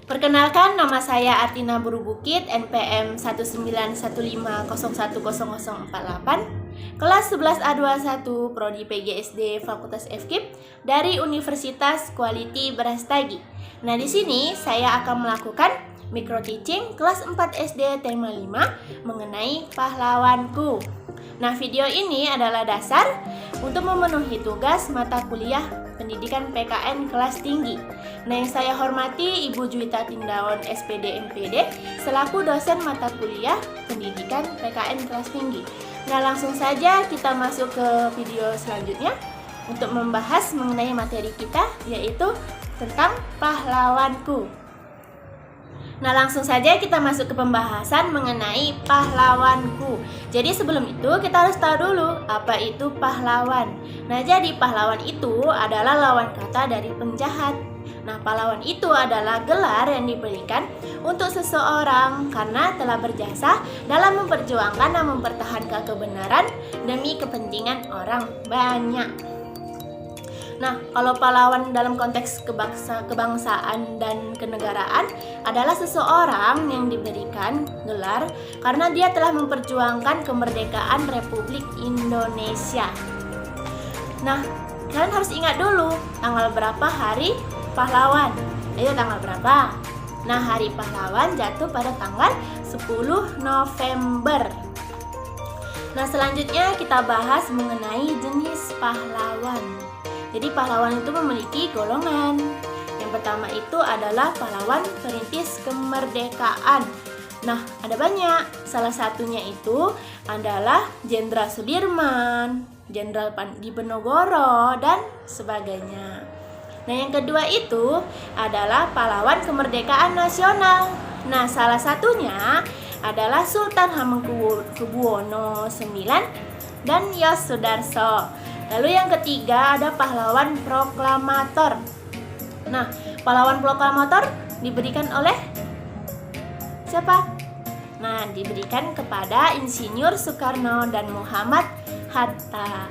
Perkenalkan, nama saya Artina Buru Bukit, NPM 19150100048, kelas 11A21, Prodi PGSD Fakultas FKIP dari Universitas Quality Brastagi. Nah, di sini saya akan melakukan micro teaching kelas 4 SD tema 5 mengenai pahlawanku. Nah, video ini adalah dasar untuk memenuhi tugas mata kuliah Pendidikan PKN kelas tinggi. Nah, yang saya hormati Ibu Juwita Tindaon SPD MPD selaku dosen mata kuliah Pendidikan PKN kelas tinggi. Nah, langsung saja kita masuk ke video selanjutnya untuk membahas mengenai materi kita, yaitu tentang pahlawanku. Nah, langsung saja kita masuk ke pembahasan mengenai pahlawanku. Jadi sebelum itu kita harus tahu dulu apa itu pahlawan. Nah, jadi pahlawan itu adalah lawan kata dari penjahat. Nah, pahlawan itu adalah gelar yang diberikan untuk seseorang karena telah berjasa dalam memperjuangkan dan mempertahankan kebenaran demi kepentingan orang banyak. Nah, kalau pahlawan dalam konteks kebangsaan dan kenegaraan adalah seseorang yang diberikan gelar karena dia telah memperjuangkan kemerdekaan Republik Indonesia. Nah, kalian harus ingat dulu tanggal berapa hari pahlawan. Ayo, tanggal berapa? Nah, hari pahlawan jatuh pada tanggal 10 November. Nah, selanjutnya kita bahas mengenai jenis pahlawan. Jadi pahlawan itu memiliki golongan. Yang pertama itu adalah pahlawan perintis kemerdekaan. Nah, ada banyak. Salah satunya itu adalah Jenderal Sudirman, Jenderal Diponegoro, dan sebagainya. Nah, yang kedua itu adalah pahlawan kemerdekaan nasional. Nah, salah satunya adalah Sultan Hamengkubuwono IX dan Yos Sudarso. Lalu yang ketiga ada pahlawan proklamator. Nah, pahlawan proklamator diberikan oleh siapa? Nah, diberikan kepada Insinyur Soekarno dan Muhammad Hatta.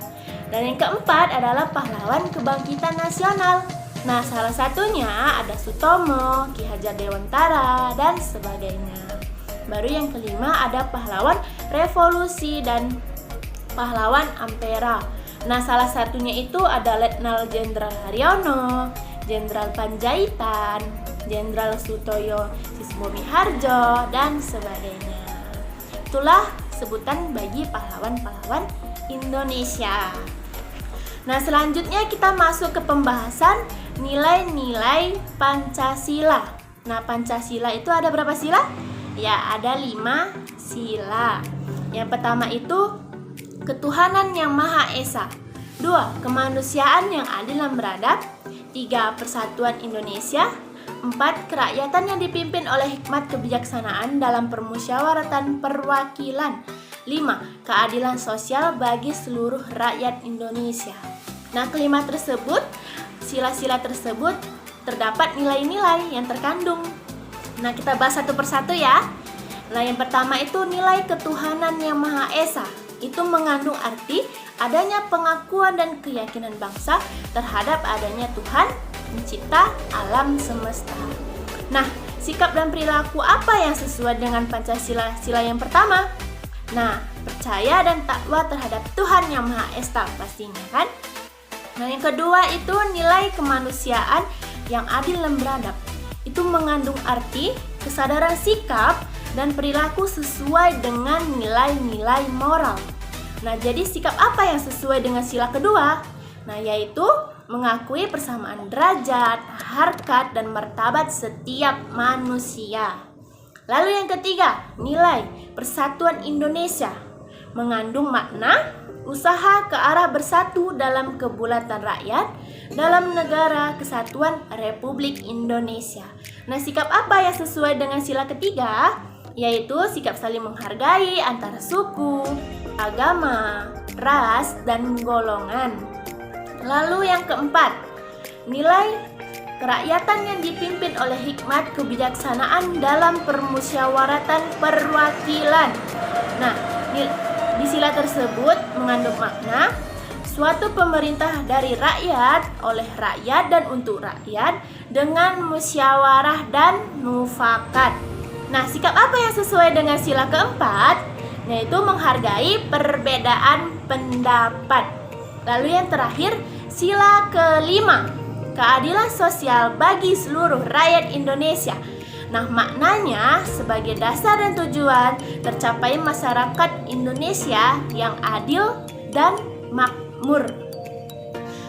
Dan yang keempat adalah pahlawan kebangkitan nasional. Nah, salah satunya ada Sutomo, Ki Hajar Dewantara, dan sebagainya. Baru yang kelima ada pahlawan revolusi dan pahlawan Ampera. Nah, salah satunya itu ada Letnan Jenderal Haryono, Jenderal Panjaitan, Jenderal Sutoyo Sismomiharjo, dan sebagainya. Itulah sebutan bagi pahlawan-pahlawan Indonesia. Nah, selanjutnya kita masuk ke pembahasan nilai-nilai Pancasila. Nah, Pancasila itu ada berapa sila? Ya, ada 5 sila. Yang pertama itu ketuhanan yang Maha Esa. 2. Kemanusiaan yang adil dan beradab. 3. Persatuan Indonesia. 4. Kerakyatan yang dipimpin oleh hikmat kebijaksanaan dalam permusyawaratan perwakilan. 5. Keadilan sosial bagi seluruh rakyat Indonesia. Nah, kelima tersebut, sila-sila tersebut terdapat nilai-nilai yang terkandung. Nah, kita bahas satu persatu ya. Nah, yang pertama itu nilai ketuhanan yang Maha Esa. Itu mengandung arti adanya pengakuan dan keyakinan bangsa terhadap adanya Tuhan pencipta alam semesta. Nah, sikap dan perilaku apa yang sesuai dengan Pancasila sila yang pertama? Nah, percaya dan takwa terhadap Tuhan yang Maha Esa pastinya kan? Nah, yang kedua itu nilai kemanusiaan yang adil dan beradab. Itu mengandung arti kesadaran sikap dan perilaku sesuai dengan nilai-nilai moral. Nah, jadi sikap apa yang sesuai dengan sila kedua? Nah, yaitu mengakui persamaan derajat, harkat, dan martabat setiap manusia. Lalu yang ketiga, nilai persatuan Indonesia. Mengandung makna usaha ke arah bersatu dalam kebulatan rakyat dalam negara kesatuan Republik Indonesia. Nah, sikap apa yang sesuai dengan sila ketiga? Yaitu sikap saling menghargai antara suku, agama, ras, dan golongan. Lalu yang keempat, nilai kerakyatan yang dipimpin oleh hikmat kebijaksanaan dalam permusyawaratan perwakilan. Nah, di sila tersebut mengandung makna suatu pemerintah dari rakyat, oleh rakyat dan untuk rakyat dengan musyawarah dan mufakat. Nah, sikap apa yang sesuai dengan sila keempat? Yaitu menghargai perbedaan pendapat. Lalu yang terakhir, sila kelima, keadilan sosial bagi seluruh rakyat Indonesia. Nah, maknanya sebagai dasar dan tujuan tercapai masyarakat Indonesia yang adil dan makmur.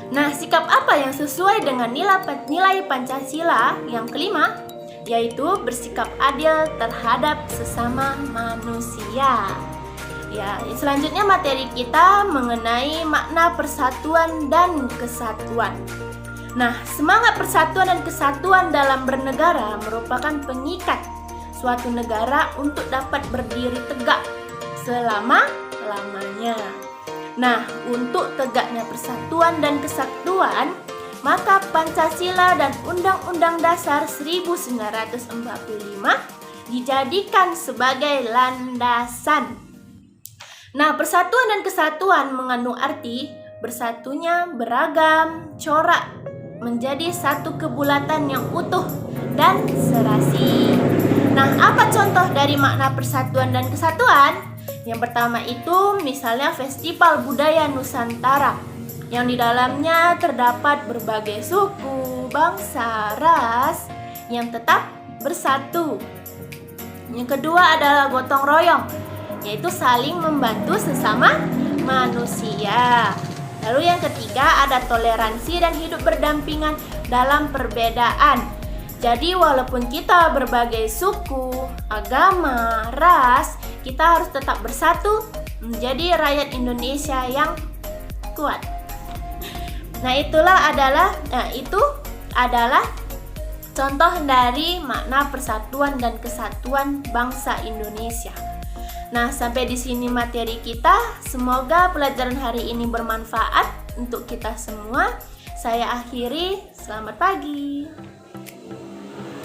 Nah, sikap apa yang sesuai dengan nilai Pancasila yang kelima? Yaitu bersikap adil terhadap sesama manusia. Ya, selanjutnya materi kita mengenai makna persatuan dan kesatuan. Nah, semangat persatuan dan kesatuan dalam bernegara merupakan pengikat suatu negara untuk dapat berdiri tegak selama-lamanya. Nah, untuk tegaknya persatuan dan kesatuan, maka Pancasila dan Undang-Undang Dasar 1945 dijadikan sebagai landasan. Nah, persatuan dan kesatuan mengandung arti bersatunya beragam corak menjadi satu kebulatan yang utuh dan serasi. Nah, apa contoh dari makna persatuan dan kesatuan? Yang pertama itu misalnya Festival Budaya Nusantara, yang di dalamnya terdapat berbagai suku, bangsa, ras yang tetap bersatu. Yang kedua adalah gotong royong, yaitu saling membantu sesama manusia. Lalu yang ketiga ada toleransi dan hidup berdampingan dalam perbedaan. Jadi walaupun kita berbagai suku, agama, ras, kita harus tetap bersatu menjadi rakyat Indonesia yang kuat. Nah, itu adalah contoh dari makna persatuan dan kesatuan bangsa Indonesia. Nah, sampai di sini materi kita. Semoga pelajaran hari ini bermanfaat untuk kita semua. Saya akhiri, selamat pagi.